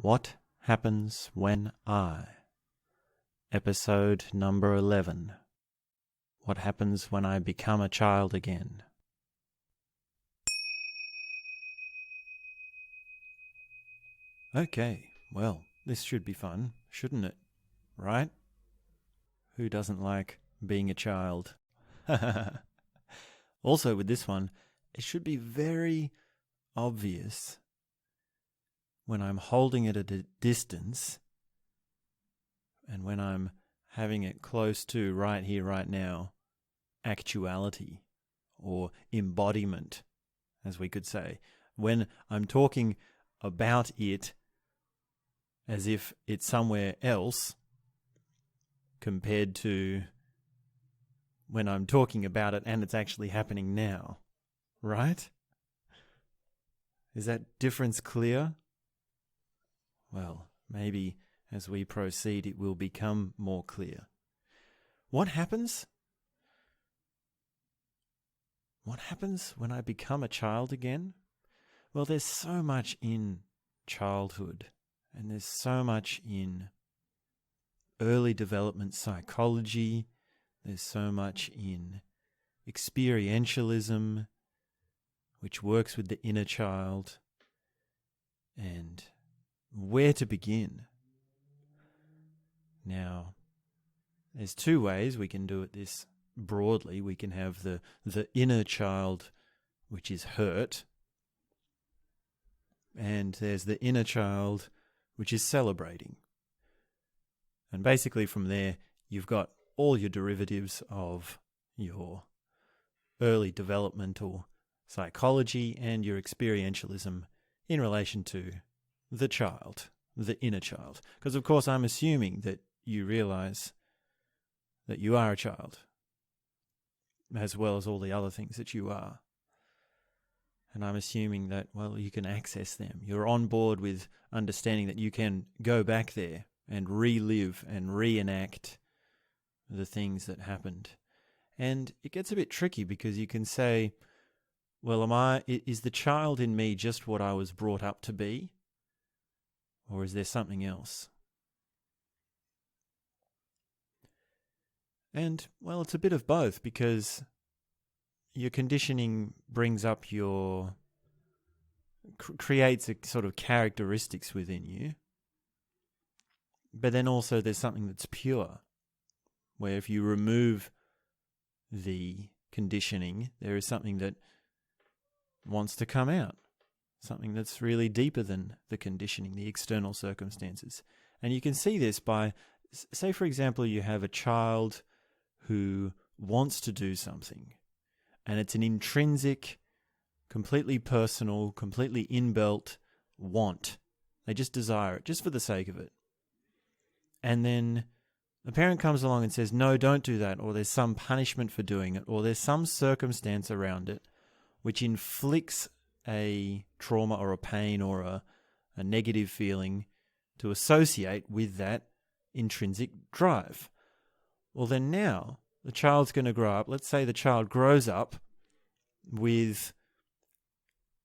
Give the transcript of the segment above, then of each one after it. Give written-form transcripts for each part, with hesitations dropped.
What Happens When Episode number 11. What Happens When I Become a Child Again? Okay, well, this should be fun, shouldn't it? Right? Who doesn't like being a child? Also, with this one, it should be very obvious when I'm holding it at a distance and when I'm having it close to, right here, right now, actuality or embodiment, as we could say. When I'm talking about it as if it's somewhere else compared to when I'm talking about it and it's actually happening now, right? Is that difference clear? Well, maybe as we proceed it will become more clear. What happens? What happens when I become a child again? Well, there's so much in childhood, and there's so much in early development psychology, there's so much in experientialism, which works with the inner child, and where to begin. Now, there's two ways we can do it this broadly. We can have the inner child, which is hurt, and there's the inner child, which is celebrating. And basically from there, you've got all your derivatives of your early developmental psychology and your experientialism in relation to the child, the inner child. Because of course I'm assuming that you realize that you are a child, as well as all the other things that you are. And I'm assuming that, well, you can access them. You're on board with understanding that you can go back there and relive and reenact the things that happened. And it gets a bit tricky because you can say, well, is the child in me just what I was brought up to be? Or is there something else? And, well, it's a bit of both, because your conditioning brings up creates a sort of characteristics within you. But then also there's something that's pure, where if you remove the conditioning, there is something that wants to come out. Something that's really deeper than the conditioning, the external circumstances. And you can see this by, say for example, you have a child who wants to do something, and it's an intrinsic, completely personal, completely inbuilt want. They just desire it, just for the sake of it. And then the parent comes along and says, no, don't do that, or there's some punishment for doing it, or there's some circumstance around it which inflicts a trauma or a pain or a negative feeling to associate with that intrinsic drive. Well, then now the child's going to grow up. Let's say the child grows up with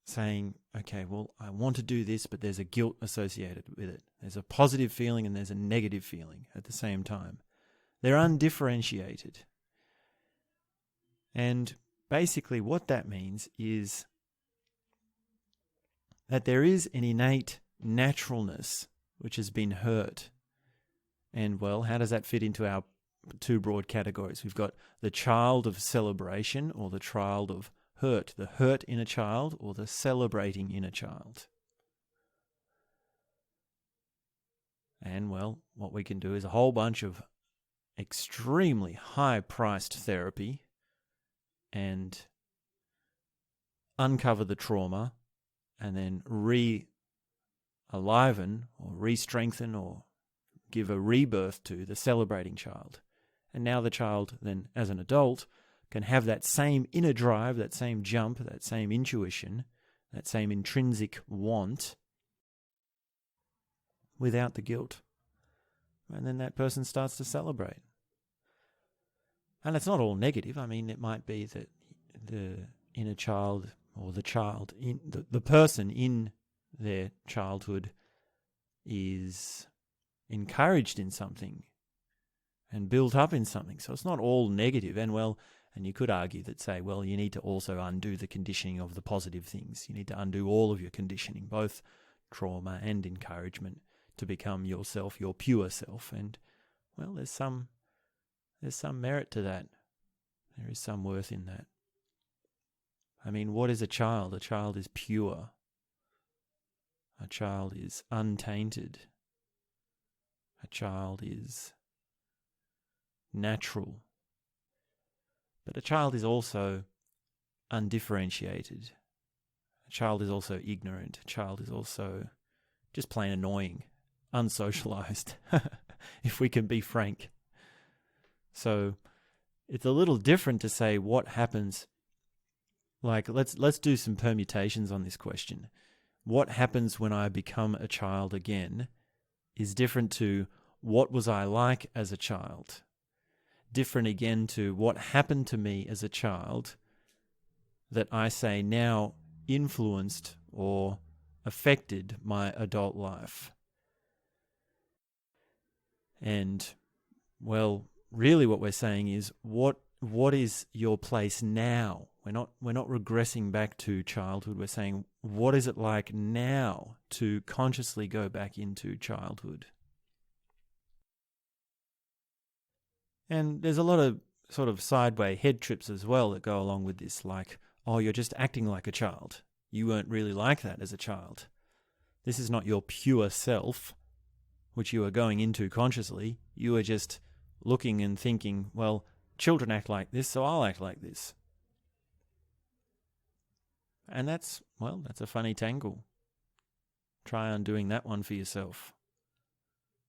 saying, okay, well, I want to do this, but there's a guilt associated with it. There's a positive feeling and there's a negative feeling at the same time. They're undifferentiated. And basically what that means is that there is an innate naturalness which has been hurt. And, well, how does that fit into our two broad categories? We've got the child of celebration, or the child of hurt, the hurt inner child or the celebrating inner child. And, well, what we can do is a whole bunch of extremely high-priced therapy and uncover the trauma and then re-aliven or re-strengthen or give a rebirth to the celebrating child. And now the child then, as an adult, can have that same inner drive, that same jump, that same intuition, that same intrinsic want without the guilt. And then that person starts to celebrate. And it's not all negative. I mean, it might be that the inner child or the child, the person in their childhood is encouraged in something and built up in something. So it's not all negative. And you could argue that, say, well, you need to also undo the conditioning of the positive things. You need to undo all of your conditioning, both trauma and encouragement, to become yourself, your pure self. And, well, there's some merit to that. There is some worth in that. I mean, what is a child? A child is pure. A child is untainted. A child is natural. But a child is also undifferentiated. A child is also ignorant. A child is also just plain annoying, unsocialized, if we can be frank. So it's a little different to say what happens. Like, let's do some permutations on this question. What happens when I become a child again is different to what was I like as a child. Different again to what happened to me as a child that I say now influenced or affected my adult life. And, well, really what we're saying is what is your place now? We're not regressing back to childhood. We're saying, what is it like now to consciously go back into childhood? And there's a lot of sort of sideway head trips as well that go along with this, like, oh, you're just acting like a child. You weren't really like that as a child. This is not your pure self, which you are going into consciously. You are just looking and thinking, well, children act like this, so I'll act like this. And that's a funny tangle. Try undoing that one for yourself.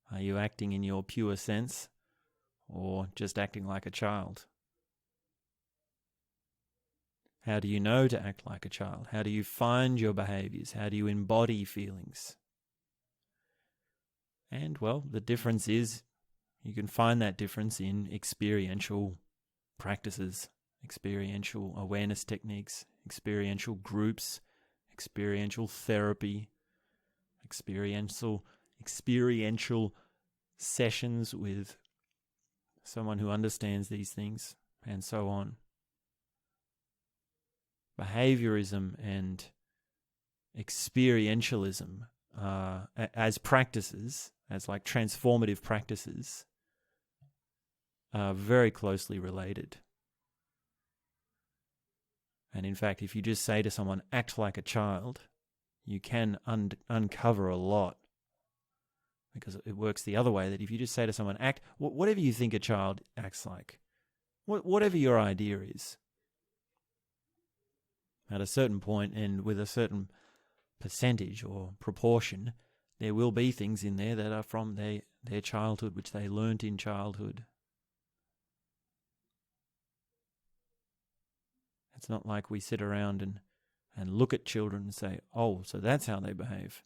Are you acting in your pure sense, or just acting like a child? How do you know to act like a child? How do you find your behaviors? How do you embody feelings? And, well, the difference is you can find that difference in experiential practices, experiential awareness techniques, experiential groups, experiential therapy, experiential sessions with someone who understands these things, and so on. Behaviorism and experientialism as practices, as like transformative practices, are very closely related. And in fact, if you just say to someone, act like a child, you can uncover a lot. Because it works the other way, that if you just say to someone, act, whatever you think a child acts like, whatever your idea is, at a certain point and with a certain percentage or proportion, there will be things in there that are from their childhood, which they learnt in childhood. It's not like we sit around and look at children and say, oh, so that's how they behave.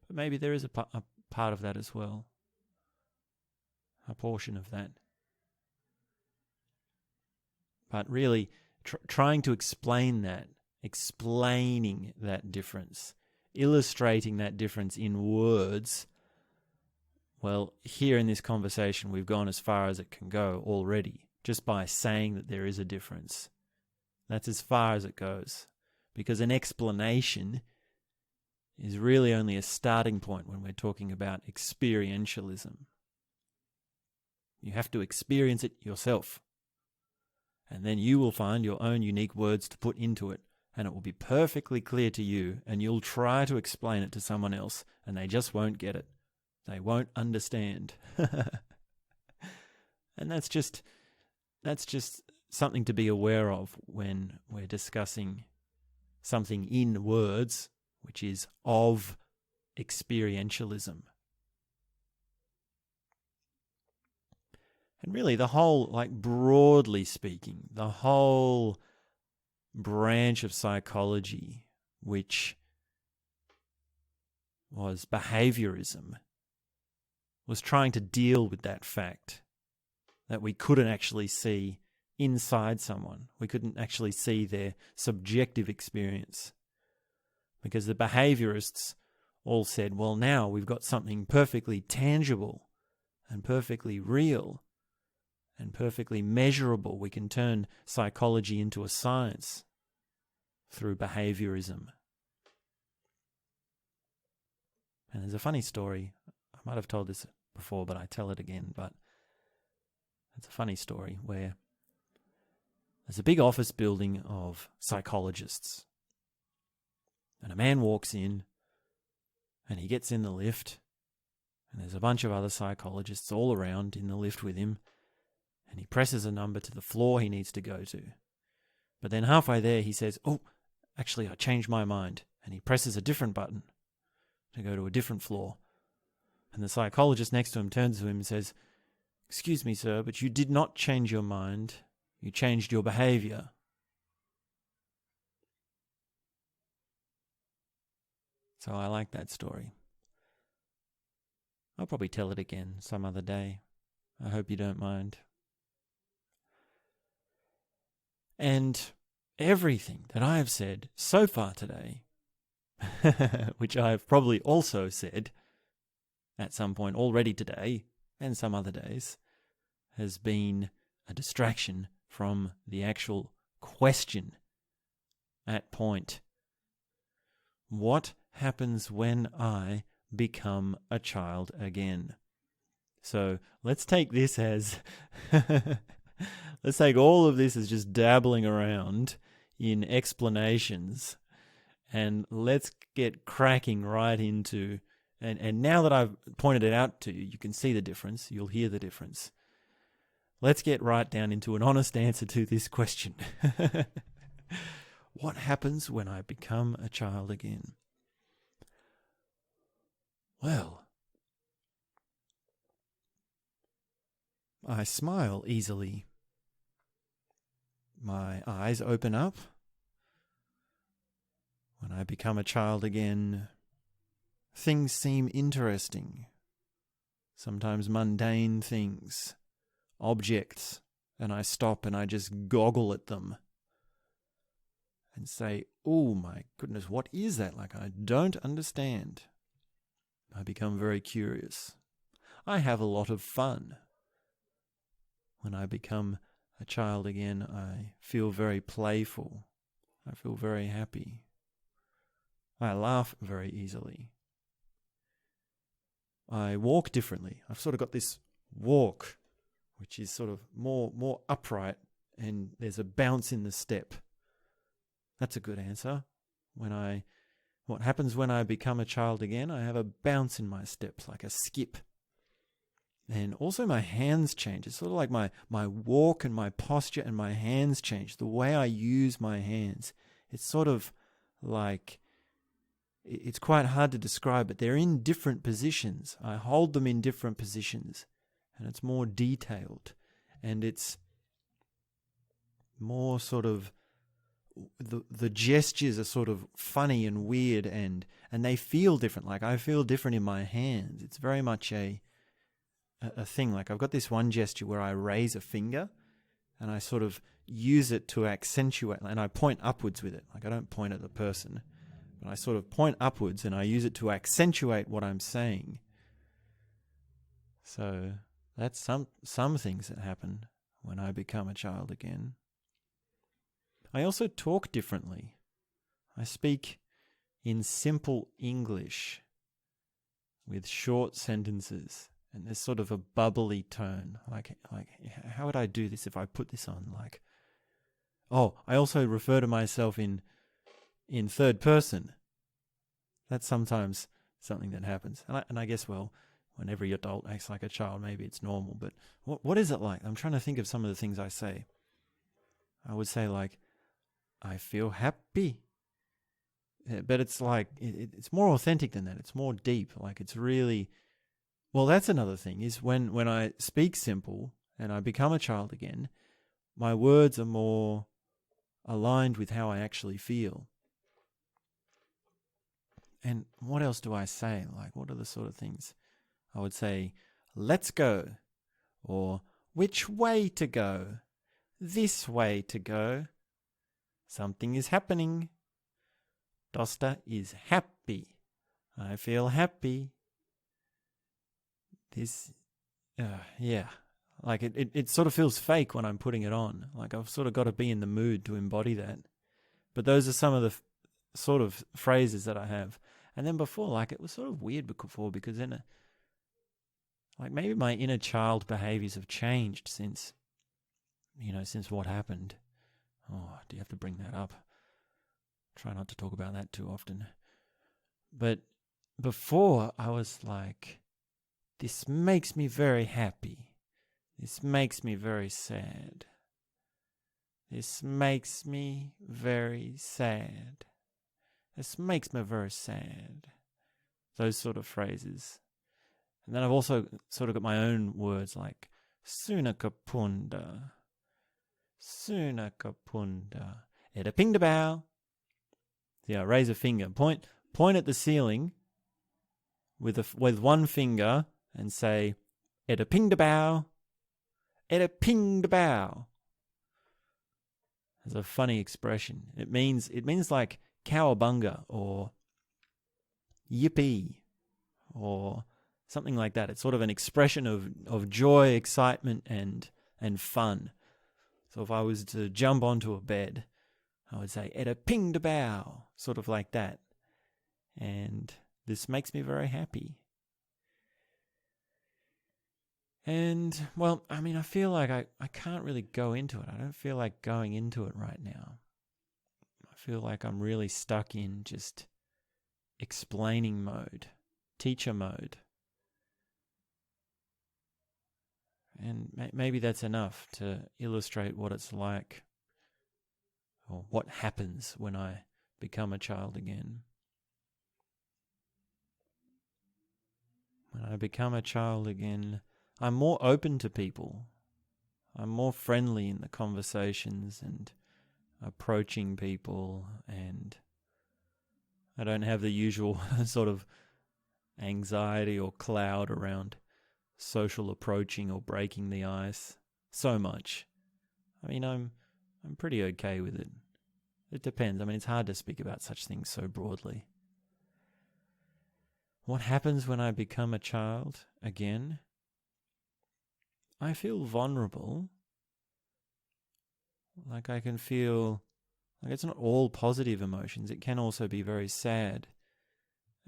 But maybe there is a part of that as well, a portion of that. But really, trying to explaining that difference, illustrating that difference in words, well, here in this conversation, we've gone as far as it can go already, just by saying that there is a difference. That's as far as it goes, because an explanation is really only a starting point when we're talking about experientialism. You have to experience it yourself, and then you will find your own unique words to put into it, and it will be perfectly clear to you, and you'll try to explain it to someone else, and they just won't get it. They won't understand. And that's just something to be aware of when we're discussing something in words, which is of experientialism. And really the whole, like broadly speaking, the whole branch of psychology, which was behaviorism, was trying to deal with that fact that we couldn't actually see inside someone. We couldn't actually see their subjective experience, because the behaviorists all said, well, now we've got something perfectly tangible and perfectly real and perfectly measurable. We can turn psychology into a science through behaviorism. And there's a funny story. I might have told this before, but I tell it again. But it's a funny story where there's a big office building of psychologists. And a man walks in and he gets in the lift. And there's a bunch of other psychologists all around in the lift with him. And he presses a number to the floor he needs to go to. But then halfway there he says, oh, actually I changed my mind. And he presses a different button to go to a different floor. And the psychologist next to him turns to him and says, excuse me, sir, but you did not change your mind. You changed your behavior. So I like that story. I'll probably tell it again some other day. I hope you don't mind. And everything that I have said so far today, which I have probably also said at some point already today and some other days, has been a distraction from the actual question at point. What happens when I become a child again? So let's take this as let's take all of this as just dabbling around in explanations, and let's get cracking right into, and now that I've pointed it out to you, you can see the difference, you'll hear the difference. Let's get right down into an honest answer to this question. What happens when I become a child again? Well, I smile easily. My eyes open up. When I become a child again, things seem interesting. Sometimes mundane things, objects, and I stop and I just goggle at them and say, oh my goodness, what is that? Like, I don't understand. I become very curious. I have a lot of fun. When I become a child again, I feel very playful. I feel very happy. I laugh very easily. I walk differently. I've sort of got this walk, which is sort of more upright, and there's a bounce in the step. That's a good answer. What happens when I become a child again? I have a bounce in my steps, like a skip. And also my hands change. It's sort of like my walk and my posture and my hands change. The way I use my hands. It's sort of like, it's quite hard to describe, but they're in different positions. I hold them in different positions. And it's more detailed. And it's more sort of, the gestures are sort of funny and weird, and they feel different. Like, I feel different in my hands. It's very much a thing. Like, I've got this one gesture where I raise a finger and I sort of use it to accentuate, and I point upwards with it. Like, I don't point at the person, but I sort of point upwards and I use it to accentuate what I'm saying. So that's some things that happen when I become a child again. I also talk differently. I speak in simple English with short sentences, and there's sort of a bubbly tone. Like how would I do this if I put this on? Like, oh, I also refer to myself in third person. That's sometimes something that happens. And I guess, well, when every adult acts like a child, maybe it's normal. But what is it like? I'm trying to think of some of the things I say. I would say, like, I feel happy. But it's like, it's more authentic than that. It's more deep. Like, it's really, well, that's another thing, is when I speak simple and I become a child again, my words are more aligned with how I actually feel. And what else do I say? Like, what are the sort of things? I would say, let's go. Or, which way to go? This way to go. Something is happening. Dosta is happy. I feel happy. This, yeah. Like it sort of feels fake when I'm putting it on. Like I've sort of got to be in the mood to embody that. But those are some of the sort of phrases that I have. And then before, like it was sort of weird before because then, like maybe my inner child behaviors have changed since what happened. Oh, do you have to bring that up? Try not to talk about that too often. But before, I was like, this makes me very happy. This makes me very sad. This makes me very sad. This makes me very sad. Those sort of phrases. And then I've also sort of got my own words like Sunakapunda. Sunakapunda. Edapingdabao. Yeah, raise a finger. Point at the ceiling with one finger and say Edapingdabao. Edapingdabao. It's a funny expression. It means like cowabunga or yippee or something like that. It's sort of an expression of joy, excitement, and fun. So if I was to jump onto a bed, I would say, "Eda ping da bow," sort of like that. And this makes me very happy. And, well, I mean, I feel like I can't really go into it. I don't feel like going into it right now. I feel like I'm really stuck in just explaining mode, teacher mode. And maybe that's enough to illustrate what it's like or what happens when I become a child again. When I become a child again, I'm more open to people. I'm more friendly in the conversations and approaching people, and I don't have the usual sort of anxiety or cloud around social approaching or breaking the ice so much. I mean, I'm pretty okay with it. It depends. I mean, it's hard to speak about such things so broadly. What happens when I become a child again? I feel vulnerable. Like I can feel like it's not all positive emotions. It can also be very sad.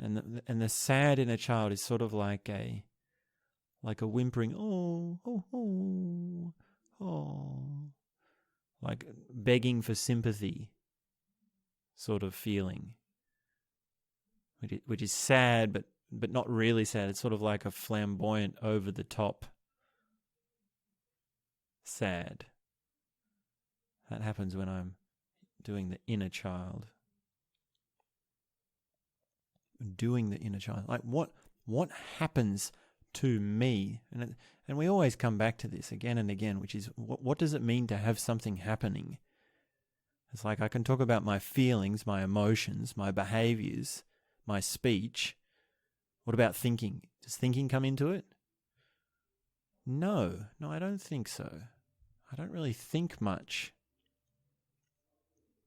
And the sad in a child is sort of like a whimpering, oh, like begging for sympathy sort of feeling, which is sad, but not really sad. It's sort of like a flamboyant, over the top sad. That happens when I'm doing the inner child. Doing the inner child. Like what happens to me? And we always come back to this again and again, which is what does it mean to have something happening? It's like I can talk about my feelings, my emotions, my behaviors, my speech. What about thinking? Does thinking come into it? No, I don't think so. I don't really think much.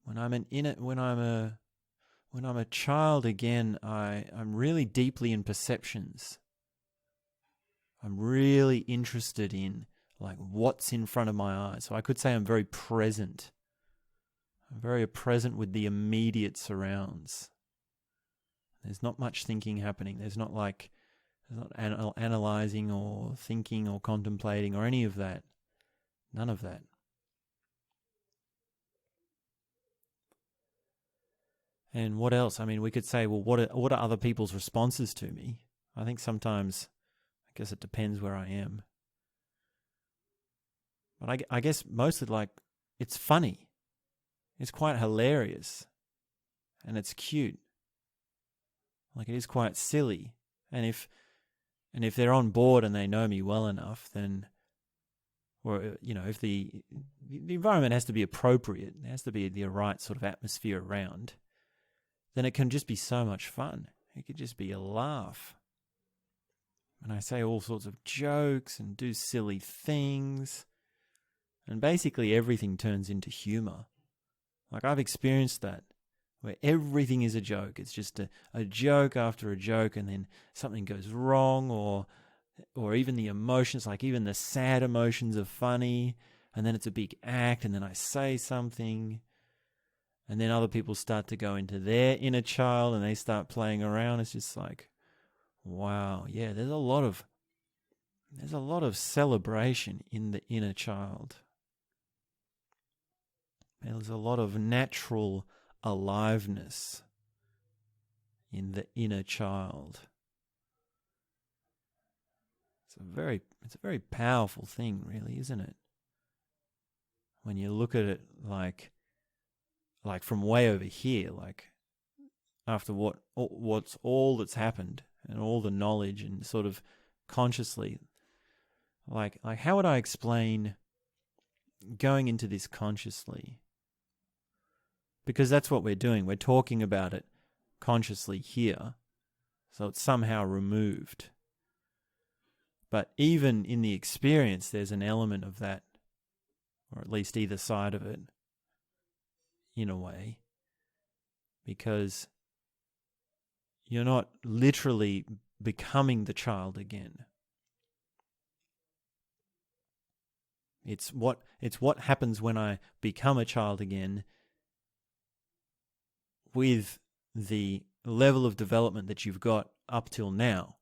When I'm a child again, I'm really deeply in perceptions. I'm really interested in like what's in front of my eyes. So I could say I'm very present. I'm very present with the immediate surrounds. There's not much thinking happening. There's not analyzing or thinking or contemplating or any of that. None of that. And what else? I mean, we could say, well, what are other people's responses to me? I think sometimes, I guess it depends where I am. But I guess mostly like, it's funny. It's quite hilarious. And it's cute. Like it is quite silly. And if they're on board and they know me well enough, then, or, if the environment has to be appropriate, there has to be the right sort of atmosphere around, then it can just be so much fun. It could just be a laugh. And I say all sorts of jokes and do silly things. And basically everything turns into humor. Like I've experienced that. where everything is a joke. It's just a joke after a joke, and then something goes wrong, or even the emotions, like even the sad emotions are funny, and then it's a big act, and then I say something, and then other people start to go into their inner child and they start playing around. It's just like, wow, yeah, there's a lot of celebration in the inner child. There's a lot of natural aliveness in the inner child. It's a very powerful thing, really, isn't it? When you look at it like from way over here, like after what's all that's happened and all the knowledge and sort of consciously, like how would I explain going into this consciously? Because that's what we're doing. We're talking about it consciously here, so it's somehow removed. But even in the experience, there's an element of that, or at least either side of it, in a way, because you're not literally becoming the child again. It's what happens when I become a child again with the level of development that you've got up till now.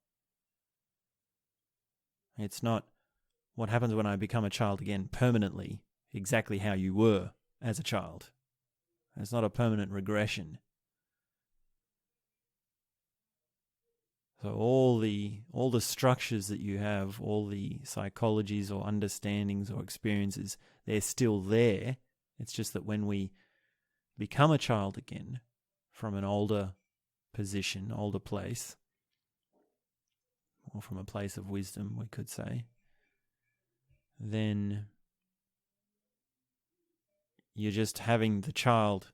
It's not what happens when I become a child again permanently, exactly how you were as a child. It's not a permanent regression. So all the structures that you have, all the psychologies or understandings or experiences, they're still there. It's just that when we become a child again from an older position, older place, or from a place of wisdom, we could say, then you're just having the child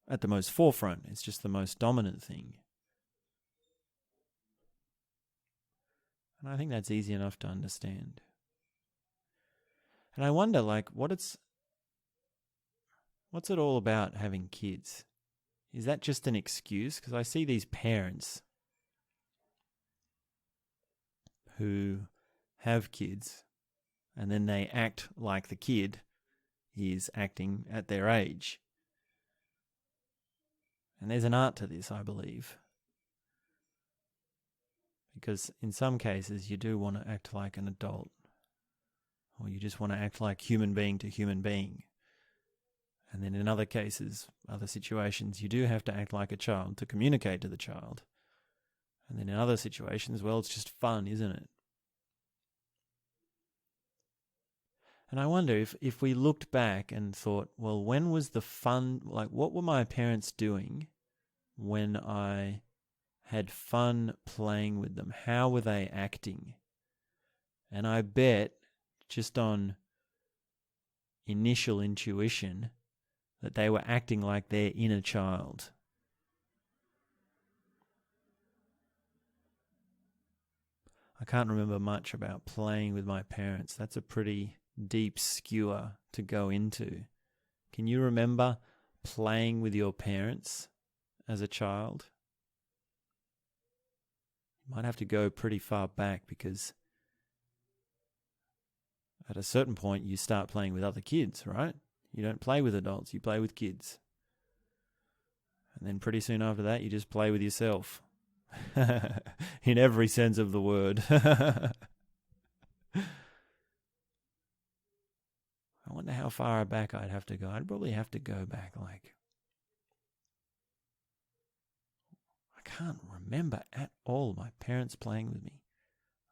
at the most forefront. It's just the most dominant thing. And I think that's easy enough to understand. And I wonder, like, what's it all about having kids? Is that just an excuse? Because I see these parents who have kids and then they act like the kid is acting at their age. And there's an art to this, I believe. Because in some cases you do want to act like an adult, or you just want to act like human being to human being. And then in other cases, other situations, you do have to act like a child to communicate to the child. And then in other situations, well, it's just fun, isn't it? And I wonder if we looked back and thought, well, when was the fun, like what were my parents doing when I had fun playing with them? How were they acting? And I bet, just on initial intuition, that they were acting like their inner child. I can't remember much about playing with my parents. That's a pretty deep skewer to go into. Can you remember playing with your parents as a child? You might have to go pretty far back, because at a certain point you start playing with other kids, right? You don't play with adults, you play with kids. And then pretty soon after that, you just play with yourself. In every sense of the word. I wonder how far back I'd have to go. I'd probably have to go back like... I can't remember at all my parents playing with me.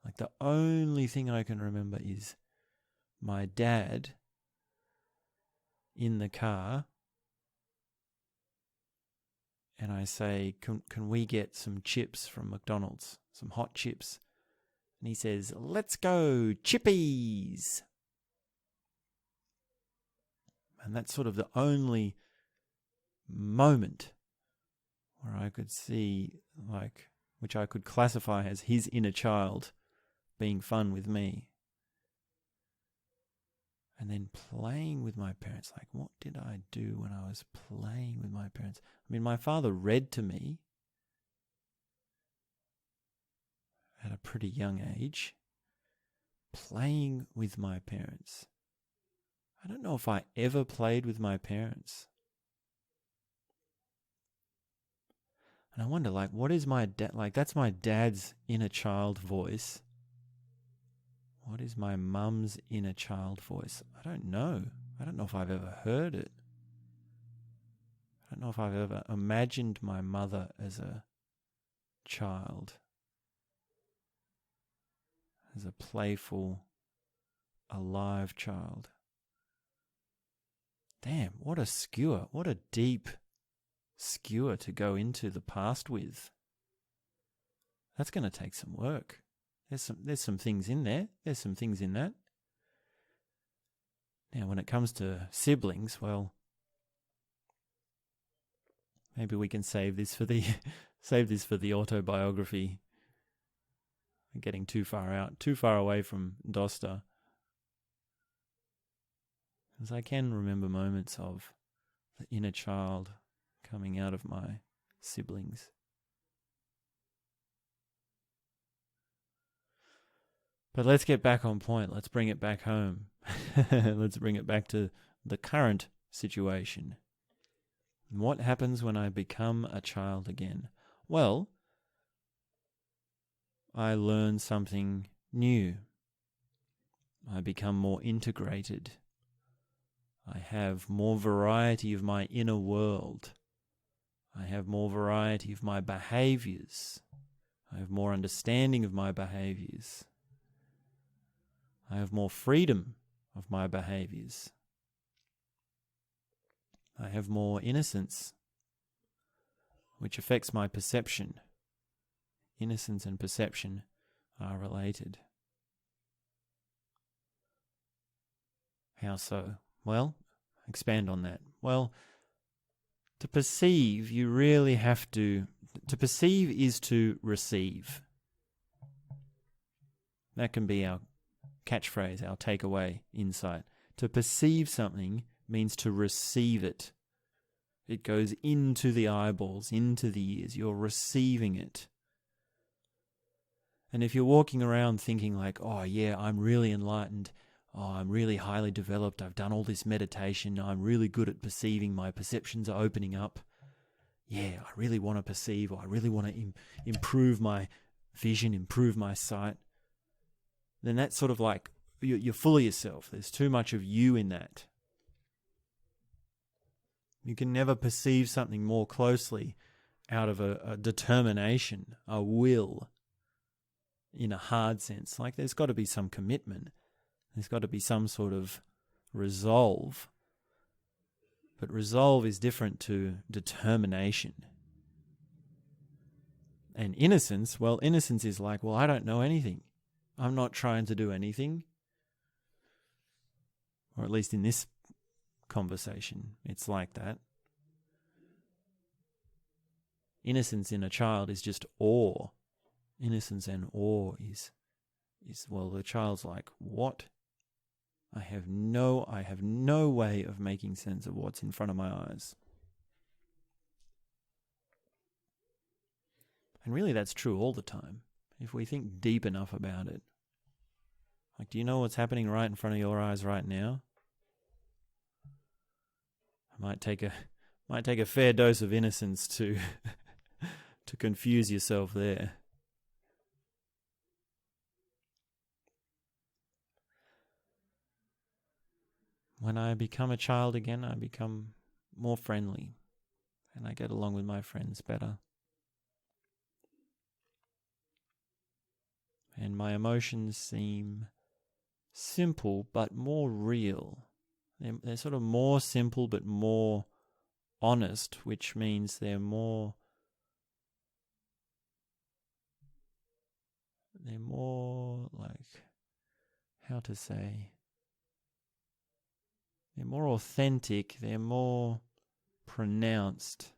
Like the only thing I can remember is my dad in the car, and I say, can we get some chips from McDonald's, some hot chips? And he says, let's go, chippies. And that's sort of the only moment where I could see, like, which I could classify as his inner child being fun with me. And then playing with my parents. Like, what did I do when I was playing with my parents? I mean, my father read to me at a pretty young age. Playing with my parents. I don't know if I ever played with my parents. And I wonder, like, what is my dad, like, that's my dad's inner child voice. What is my mum's inner child voice? I don't know. I don't know if I've ever heard it. I don't know if I've ever imagined my mother as a child. As a playful, alive child. Damn, what a skewer. What a deep skewer to go into the past with. That's going to take some work. There's some things in there. There's some things in that. Now, when it comes to siblings, well, maybe we can save this for the autobiography. We're getting too far away from Dosta. Because I can remember moments of the inner child coming out of my siblings. But let's get back on point. Let's bring it back home. Let's bring it back to the current situation. What happens when I become a child again? Well, I learn something new. I become more integrated. I have more variety of my inner world. I have more variety of my behaviors. I have more understanding of my behaviors. I have more freedom of my behaviors. I have more innocence, which affects my perception. Innocence and perception are related. How so? Well, expand on that. Well, to perceive, you really have to perceive is to receive. That can be our catchphrase, our takeaway insight. To perceive something means to receive it. It goes into the eyeballs, into the ears. You're receiving it. And if you're walking around thinking like, oh yeah, I'm really enlightened, oh, I'm really highly developed, I've done all this meditation, I'm really good at perceiving, my perceptions are opening up. Yeah, I really want to perceive, or I really want to improve my vision, improve my sight. Then that's sort of like, you're full of yourself. There's too much of you in that. You can never perceive something more closely out of a determination, a will, in a hard sense. Like there's got to be some commitment. There's got to be some sort of resolve. But resolve is different to determination. And innocence, well, innocence is like, well, I don't know anything. I'm not trying to do anything. Or at least in this conversation, it's like that. Innocence in a child is just awe. Innocence and awe is well, the child's like, what? I have no way of making sense of what's in front of my eyes. And really that's true all the time, if we think deep enough about it. Like, do you know what's happening right in front of your eyes right now? It might take a fair dose of innocence to to confuse yourself there. When I become a child again, I become more friendly, and I get along with my friends better. And my emotions seem simple but more real. They're sort of more simple but more honest, which means they're more like, how to say, they're more authentic, they're more pronounced.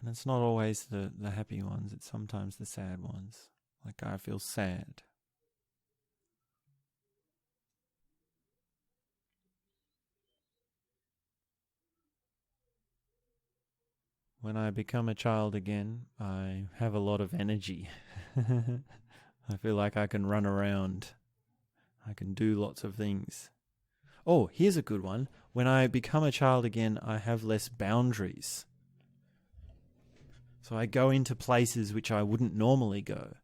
And it's not always the happy ones, it's sometimes the sad ones. Like I feel sad. When I become a child again, I have a lot of energy. I feel like I can run around. I can do lots of things. Oh, here's a good one. When I become a child again, I have less boundaries. So I go into places which I wouldn't normally go.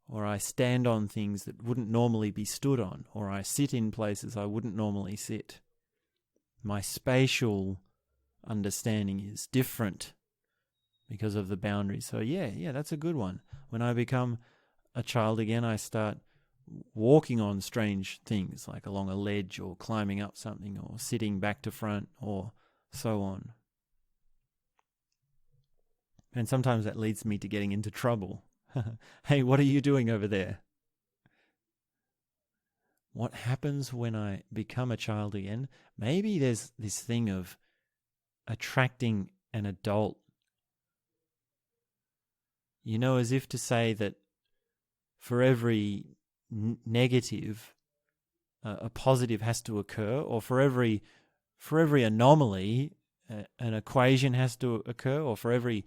Or I stand on things that wouldn't normally be stood on. Or I sit in places I wouldn't normally sit. My spatial understanding is different because of the boundaries. So yeah, that's a good one. When I become a child again, I start walking on strange things, like along a ledge or climbing up something or sitting back to front or so on. And sometimes that leads me to getting into trouble. Hey, what are you doing over there? What happens when I become a child again? Maybe there's this thing of attracting an adult. You know, as if to say that for every negative, a positive has to occur, or for every anomaly, an equation has to occur, or for every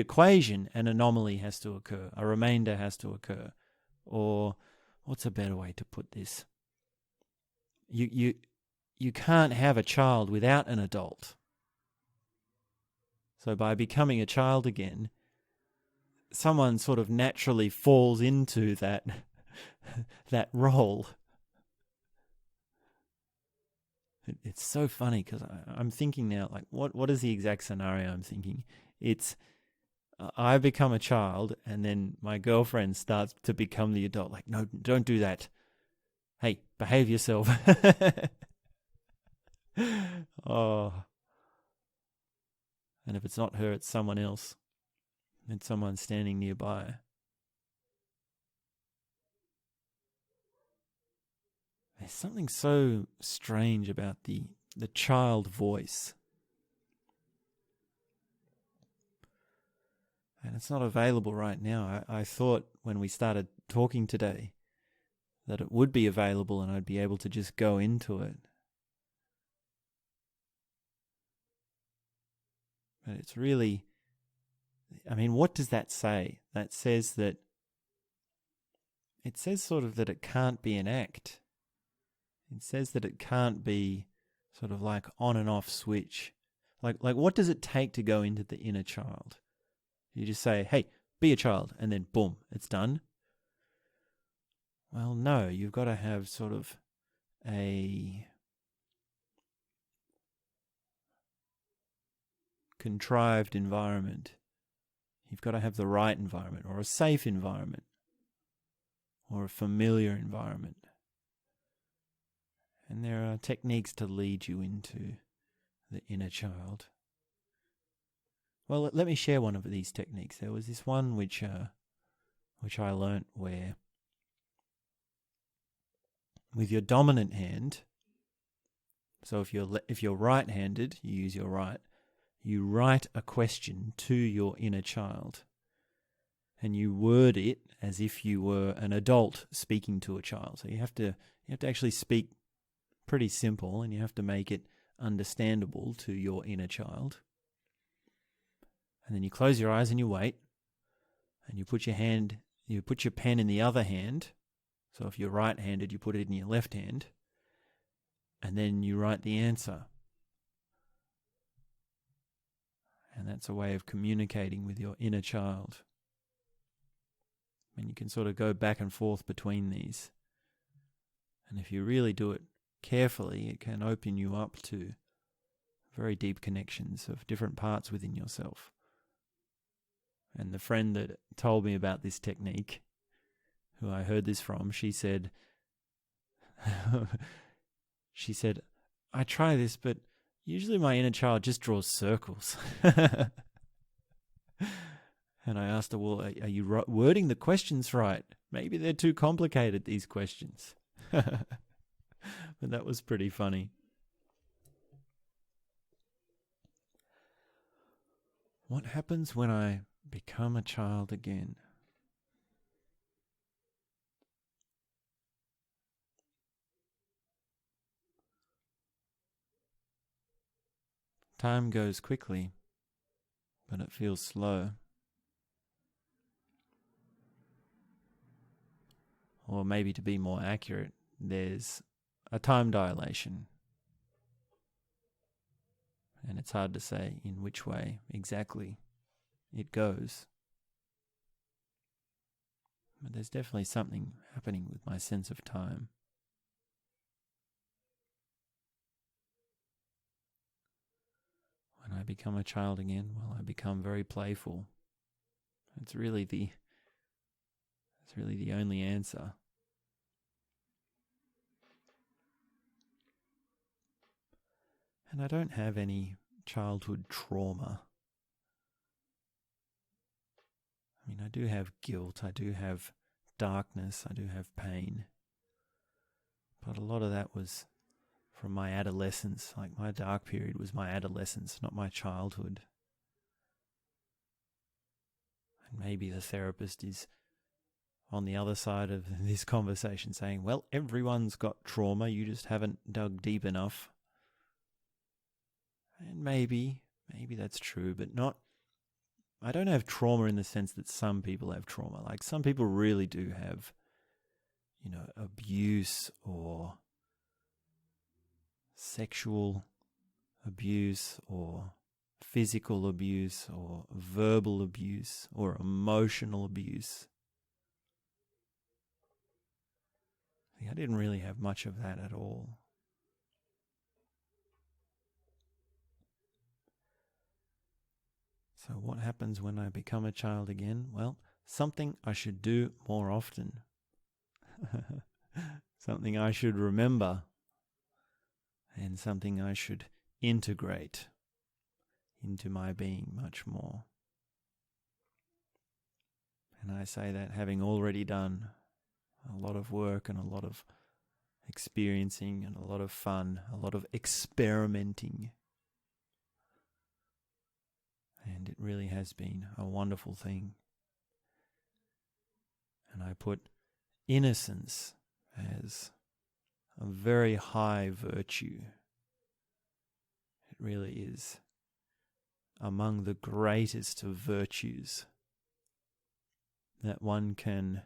equation, an anomaly has to occur, a remainder has to occur, or what's a better way to put this? You can't have a child without an adult. So by becoming a child again, someone sort of naturally falls into that role. It's so funny because I'm thinking now, like, what is the exact scenario I'm thinking? It's I become a child and then my girlfriend starts to become the adult. Like, no, don't do that. Hey, behave yourself. Oh. And if it's not her, it's someone else. It's someone standing nearby. There's something so strange about the child voice. And it's not available right now. I thought when we started talking today that it would be available and I'd be able to just go into it. But it's really, I mean, what does that say? That says that, it says sort of that it can't be an act. It says that it can't be sort of like on and off switch. Like what does it take to go into the inner child? You just say, hey, be a child, and then boom, it's done. Well, no, you've got to have sort of a contrived environment. You've got to have the right environment, or a safe environment, or a familiar environment. And there are techniques to lead you into the inner child. Well, let me share one of these techniques. There was this one which I learnt where with your dominant hand, so if you're right-handed, you use your right, you write a question to your inner child and you word it as if you were an adult speaking to a child. So you have to actually speak pretty simple and you have to make it understandable to your inner child. And then you close your eyes and you wait, and you put your pen in the other hand. So if you're right-handed, you put it in your left hand, and then you write the answer. And that's a way of communicating with your inner child. And you can sort of go back and forth between these. And if you really do it carefully, it can open you up to very deep connections of different parts within yourself. And the friend that told me about this technique, who I heard this from, she said, I try this, but usually my inner child just draws circles. And I asked her, well, are you wording the questions right? Maybe they're too complicated, these questions. But that was pretty funny. What happens when I become a child again? Time goes quickly, but it feels slow. Or maybe to be more accurate, there's a time dilation. And it's hard to say in which way exactly it goes. But there's definitely something happening with my sense of time. When I become a child again, well, I become very playful. It's really the only answer. And I don't have any childhood trauma. I mean, I do have guilt, I do have darkness, I do have pain. But a lot of that was from my adolescence. Like, my dark period was my adolescence, not my childhood. And maybe the therapist is on the other side of this conversation saying, well, everyone's got trauma, you just haven't dug deep enough. And maybe that's true, but not. I don't have trauma in the sense that some people have trauma. Like, some people really do have, abuse or sexual abuse or physical abuse or verbal abuse or emotional abuse. I didn't really have much of that at all. So what happens when I become a child again? Well, something I should do more often. Something I should remember. And something I should integrate into my being much more. And I say that having already done a lot of work and a lot of experiencing and a lot of fun, a lot of experimenting. And it really has been a wonderful thing. And I put innocence as a very high virtue. It really is among the greatest of virtues that one can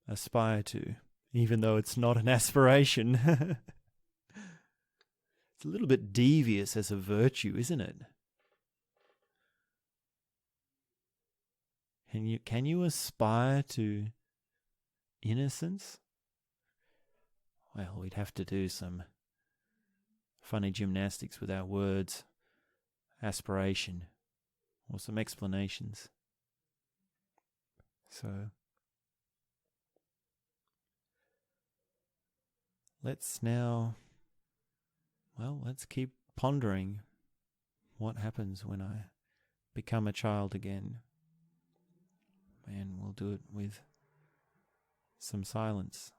aspire to, even though it's not an aspiration. It's a little bit devious as a virtue, isn't it? Can you aspire to innocence? Well, we'd have to do some funny gymnastics with our words, aspiration, or some explanations. So let's keep pondering what happens when I become a child again. And we'll do it with some silence.